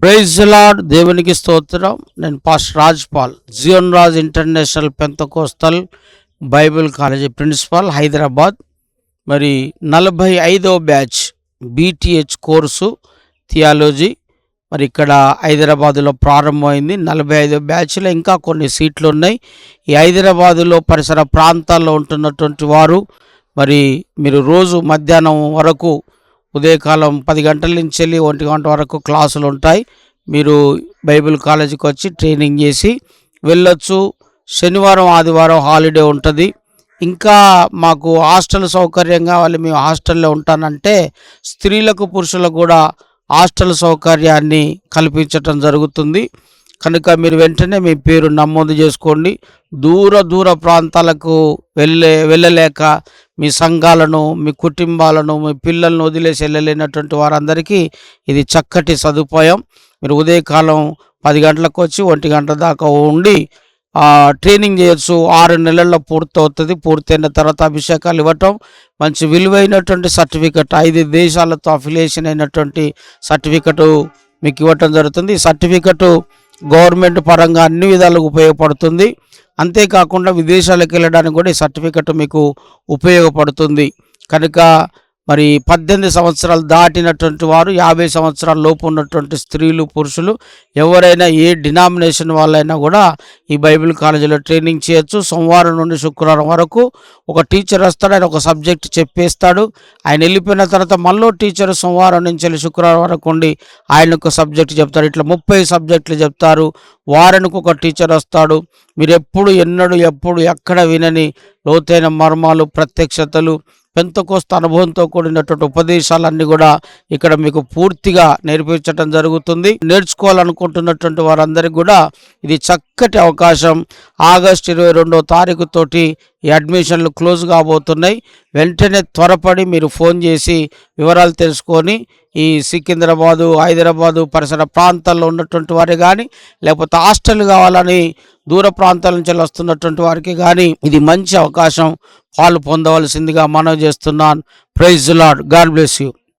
Praise the lord. దేవునికి స్తోత్రం. నేను pastor Rajpal, Zion Raj international Pentecostal Bible college principal, Hyderabad. మరి 45వ బ్యాచ్ బీటీహెచ్ కోర్సు థియాలజీ మరి ఇక్కడ హైదరాబాదులో ప్రారంభమైంది. 45వ బ్యాచ్లో ఇంకా కొన్ని సీట్లు ఉన్నాయి. ఈ హైదరాబాదులో పరిసర ప్రాంతాల్లో ఉంటున్నటువంటి వారు మరి మీరు రోజు మధ్యాహ్నం వరకు, ఉదయకాలం 10 గంటల నుంచి వెళ్ళి 1 గంట వరకు క్లాసులు ఉంటాయి. మీరు బైబిల్ కాలేజీకి వచ్చి ట్రైనింగ్ చేసి వెళ్ళొచ్చు. శనివారం ఆదివారం హాలిడే ఉంటుంది. ఇంకా మాకు హాస్టల్ సౌకర్యం కావాలి, మేము హాస్టల్లో ఉంటానంటే స్త్రీలకు పురుషులకు కూడా హాస్టల్ సౌకర్యాన్ని కల్పించటం జరుగుతుంది. కనుక మీరు వెంటనే మీ పేరు నమోదు చేసుకోండి. దూర ప్రాంతాలకు వెళ్ళలేక మీ సంఘాలను, మీ కుటుంబాలను, మీ పిల్లలను వదిలేసి వెళ్ళలేనటువంటి వారందరికీ ఇది చక్కటి సదుపాయం. మీరు ఉదయకాలం 10 గంటలకు వచ్చి 1 గంట దాకా ఉండి ట్రైనింగ్ చేయొచ్చు. 6 నెలల్లో పూర్తవుతుంది. పూర్తయిన తర్వాత అభిషేకాలు ఇవ్వటం, మంచి విలువైనటువంటి సర్టిఫికెట్, 5 దేశాలతో అఫిలియేషన్ అయినటువంటి సర్టిఫికెట్ మీకు ఇవ్వటం జరుగుతుంది. ఈ సర్టిఫికెట్ గవర్నమెంట్ పరంగా అన్ని విధాలుగా ఉపయోగపడుతుంది. అంతేకాకుండా విదేశాలకు వెళ్ళడానికి కూడా ఈ సర్టిఫికెట్ మీకు ఉపయోగపడుతుంది. కనుక మరి 18 సంవత్సరాలు దాటినటువంటి వారు, 50 సంవత్సరాల లోపు ఉన్నటువంటి స్త్రీలు పురుషులు ఎవరైనా, ఏ డినామినేషన్ వాళ్ళైనా కూడా ఈ బైబిల్ కాలేజీలో ట్రైనింగ్ చేయొచ్చు. సోమవారం నుండి శుక్రవారం వరకు ఒక టీచర్ వస్తాడు. ఆయన ఒక సబ్జెక్ట్ చెప్పేస్తాడు. ఆయన వెళ్ళిపోయిన తర్వాత మళ్ళీ టీచర్ సోమవారం నుంచి వెళ్ళి శుక్రవారం వరకు ఉండి ఆయన ఒక సబ్జెక్ట్ చెప్తారు. ఇట్లా 30 సబ్జెక్టులు చెప్తారు. వారానికి ఒక టీచర్ వస్తాడు. మీరు ఎప్పుడు ఎక్కడ వినని లోతైన మర్మాలు, ప్రత్యక్షతలు, పెంతకోస్తు అనుభవంతో కూడినటువంటి ఉపదేశాలన్నీ కూడా ఇక్కడ మీకు పూర్తిగా నేర్పించడం జరుగుతుంది. నేర్చుకోవాలనుకుంటున్నటువంటి వారందరికీ కూడా ఇది చక్కటి అవకాశం. ఆగస్టు 22వ తారీఖు తోటి ఈ అడ్మిషన్లు క్లోజ్ కాబోతున్నాయి. వెంటనే త్వరపడి మీరు ఫోన్ చేసి వివరాలు తెలుసుకొని ఈ సికింద్రాబాదు, హైదరాబాదు పరిసర ప్రాంతాల్లో ఉన్నటువంటి వారే కానీ, లేకపోతే హాస్టల్ కావాలని దూర ప్రాంతాల నుంచి వస్తున్నటువంటి వారికి కానీ ఇది మంచి అవకాశం. పాలు పొందవలసిందిగా మనవి చేస్తున్నాను. Praise the lord. God bless you.